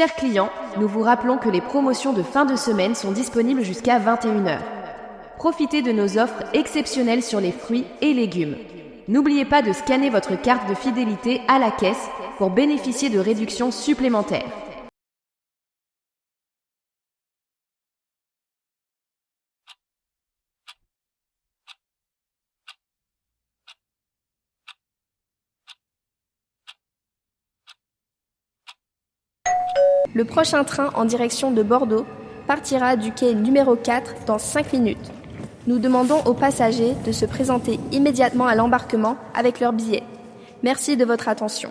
Chers clients, nous vous rappelons que les promotions de fin de semaine sont disponibles jusqu'à 21 heures. Profitez de nos offres exceptionnelles sur les fruits et légumes. N'oubliez pas de scanner votre carte de fidélité à la caisse pour bénéficier de réductions supplémentaires. Le prochain train en direction de Bordeaux partira du quai numéro 4 dans 5 minutes. Nous demandons aux passagers de se présenter immédiatement à l'embarquement avec leur billet. Merci de votre attention.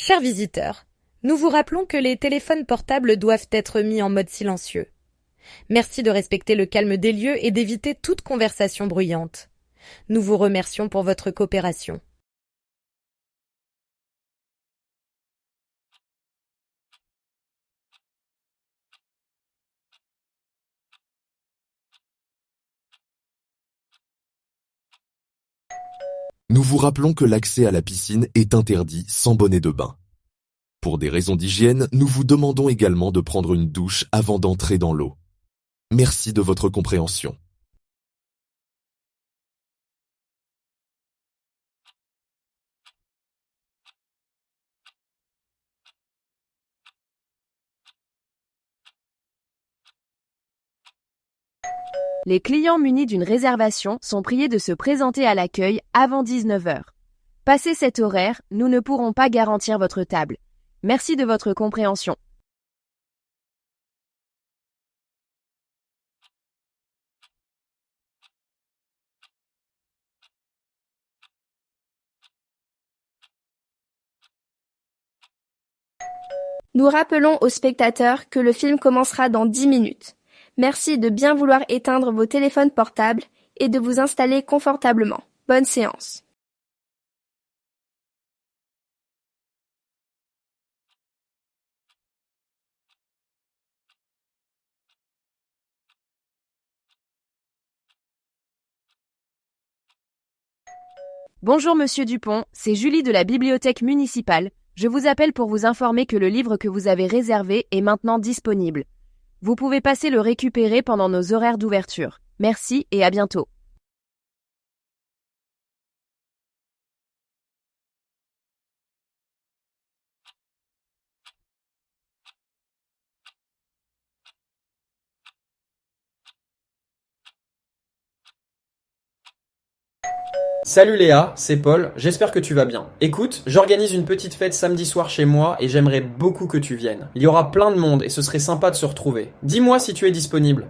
Chers visiteurs, nous vous rappelons que les téléphones portables doivent être mis en mode silencieux. Merci de respecter le calme des lieux et d'éviter toute conversation bruyante. Nous vous remercions pour votre coopération. Nous vous rappelons que l'accès à la piscine est interdit sans bonnet de bain. Pour des raisons d'hygiène, nous vous demandons également de prendre une douche avant d'entrer dans l'eau. Merci de votre compréhension. Les clients munis d'une réservation sont priés de se présenter à l'accueil avant 19 heures. Passé cet horaire, nous ne pourrons pas garantir votre table. Merci de votre compréhension. Nous rappelons aux spectateurs que le film commencera dans 10 minutes. Merci de bien vouloir éteindre vos téléphones portables et de vous installer confortablement. Bonne séance. Bonjour Monsieur Dupont, c'est Julie de la bibliothèque municipale. Je vous appelle pour vous informer que le livre que vous avez réservé est maintenant disponible. Vous pouvez passer le récupérer pendant nos horaires d'ouverture. Merci et à bientôt. Salut Léa, c'est Paul, j'espère que tu vas bien. Écoute, j'organise une petite fête samedi soir chez moi et j'aimerais beaucoup que tu viennes. Il y aura plein de monde et ce serait sympa de se retrouver. Dis-moi si tu es disponible.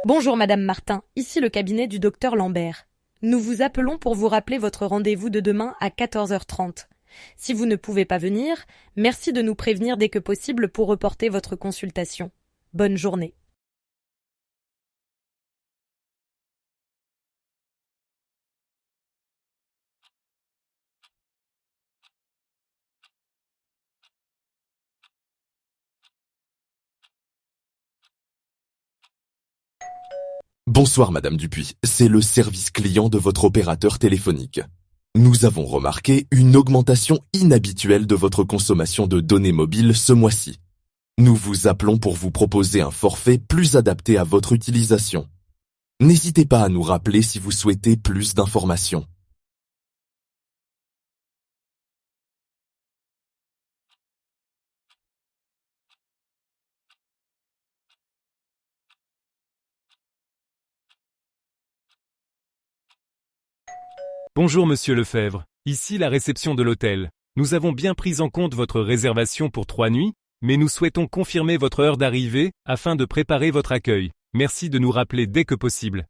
Bonjour Madame Martin, ici le cabinet du docteur Lambert. Nous vous appelons pour vous rappeler votre rendez-vous de demain à 14h30. Si vous ne pouvez pas venir, merci de nous prévenir dès que possible pour reporter votre consultation. Bonne journée. Bonsoir Madame Dupuis, c'est le service client de votre opérateur téléphonique. Nous avons remarqué une augmentation inhabituelle de votre consommation de données mobiles ce mois-ci. Nous vous appelons pour vous proposer un forfait plus adapté à votre utilisation. N'hésitez pas à nous rappeler si vous souhaitez plus d'informations. Bonjour Monsieur Lefebvre, ici la réception de l'hôtel. Nous avons bien pris en compte votre réservation pour 3 nuits, mais nous souhaitons confirmer votre heure d'arrivée afin de préparer votre accueil. Merci de nous rappeler dès que possible.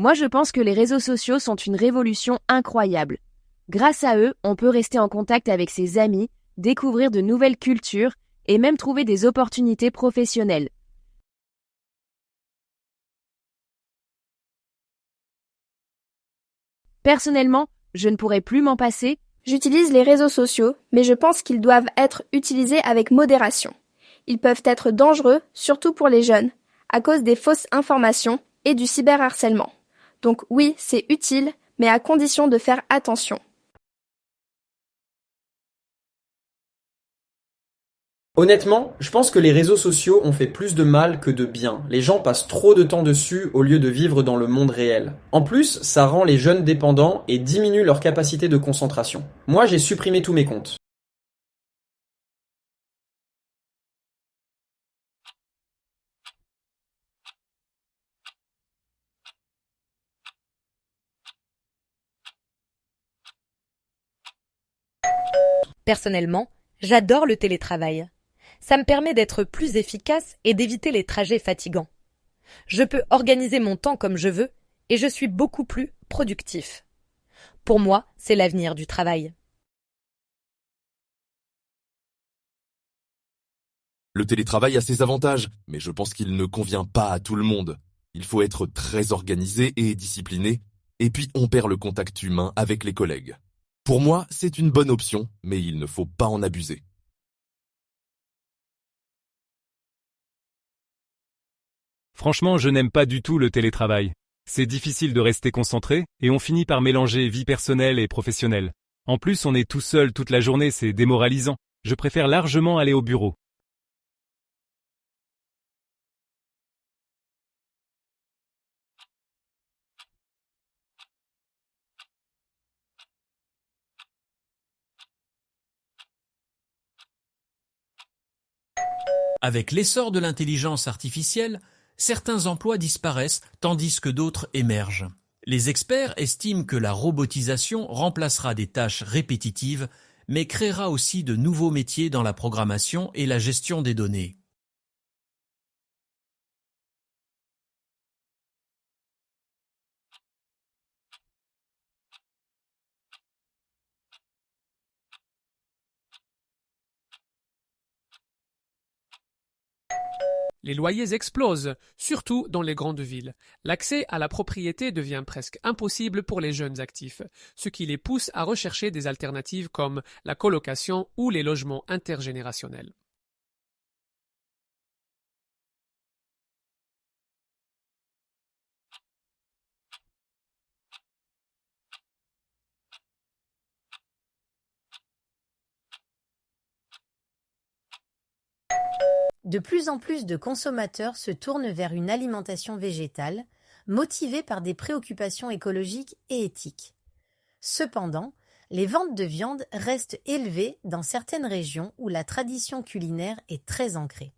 Moi, je pense que les réseaux sociaux sont une révolution incroyable. Grâce à eux, on peut rester en contact avec ses amis, découvrir de nouvelles cultures et même trouver des opportunités professionnelles. Personnellement, je ne pourrais plus m'en passer. J'utilise les réseaux sociaux, mais je pense qu'ils doivent être utilisés avec modération. Ils peuvent être dangereux, surtout pour les jeunes, à cause des fausses informations et du cyberharcèlement. Donc oui, c'est utile, mais à condition de faire attention. Honnêtement, je pense que les réseaux sociaux ont fait plus de mal que de bien. Les gens passent trop de temps dessus au lieu de vivre dans le monde réel. En plus, ça rend les jeunes dépendants et diminue leur capacité de concentration. Moi, j'ai supprimé tous mes comptes. Personnellement, j'adore le télétravail. Ça me permet d'être plus efficace et d'éviter les trajets fatigants. Je peux organiser mon temps comme je veux et je suis beaucoup plus productif. Pour moi, c'est l'avenir du travail. Le télétravail a ses avantages, mais je pense qu'il ne convient pas à tout le monde. Il faut être très organisé et discipliné, et puis on perd le contact humain avec les collègues. Pour moi, c'est une bonne option, mais il ne faut pas en abuser. Franchement, je n'aime pas du tout le télétravail. C'est difficile de rester concentré et on finit par mélanger vie personnelle et professionnelle. En plus, on est tout seul toute la journée, c'est démoralisant. Je préfère largement aller au bureau. Avec l'essor de l'intelligence artificielle, certains emplois disparaissent tandis que d'autres émergent. Les experts estiment que la robotisation remplacera des tâches répétitives, mais créera aussi de nouveaux métiers dans la programmation et la gestion des données. Les loyers explosent, surtout dans les grandes villes. L'accès à la propriété devient presque impossible pour les jeunes actifs, ce qui les pousse à rechercher des alternatives comme la colocation ou les logements intergénérationnels. De plus en plus de consommateurs se tournent vers une alimentation végétale, motivés par des préoccupations écologiques et éthiques. Cependant, les ventes de viande restent élevées dans certaines régions où la tradition culinaire est très ancrée.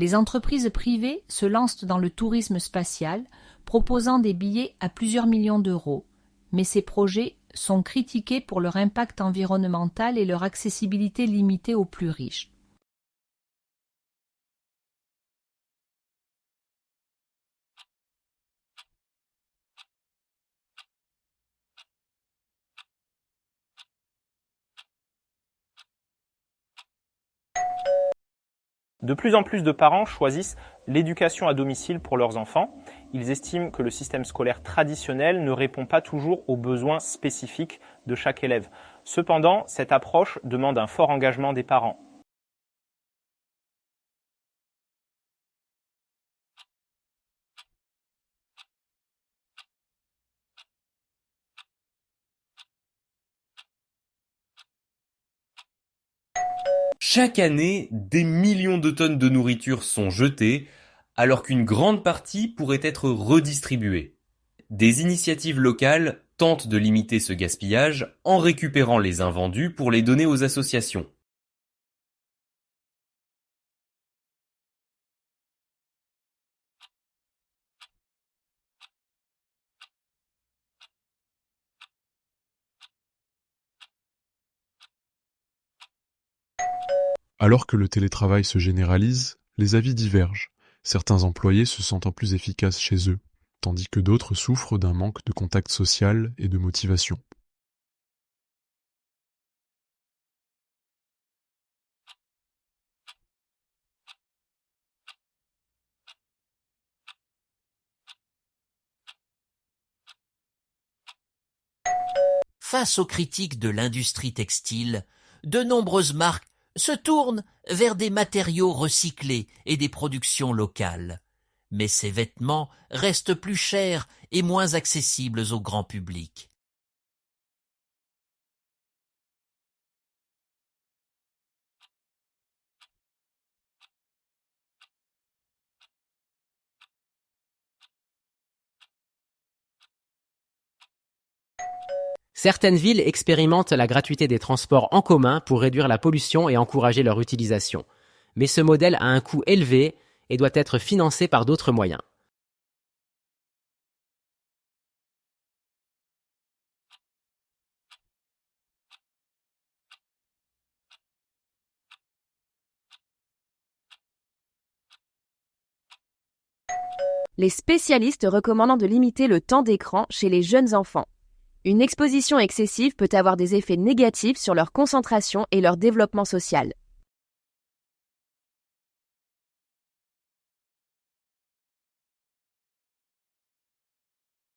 Les entreprises privées se lancent dans le tourisme spatial, proposant des billets à plusieurs millions d'euros. Mais ces projets sont critiqués pour leur impact environnemental et leur accessibilité limitée aux plus riches. De plus en plus de parents choisissent l'éducation à domicile pour leurs enfants. Ils estiment que le système scolaire traditionnel ne répond pas toujours aux besoins spécifiques de chaque élève. Cependant, cette approche demande un fort engagement des parents. Chaque année, des millions de tonnes de nourriture sont jetées, alors qu'une grande partie pourrait être redistribuée. Des initiatives locales tentent de limiter ce gaspillage en récupérant les invendus pour les donner aux associations. Alors que le télétravail se généralise, les avis divergent. Certains employés se sentent plus efficaces chez eux, tandis que d'autres souffrent d'un manque de contact social et de motivation. Face aux critiques de l'industrie textile, de nombreuses marques se tournent vers des matériaux recyclés et des productions locales. Mais ces vêtements restent plus chers et moins accessibles au grand public. Certaines villes expérimentent la gratuité des transports en commun pour réduire la pollution et encourager leur utilisation. Mais ce modèle a un coût élevé et doit être financé par d'autres moyens. Les spécialistes recommandent de limiter le temps d'écran chez les jeunes enfants. Une exposition excessive peut avoir des effets négatifs sur leur concentration et leur développement social.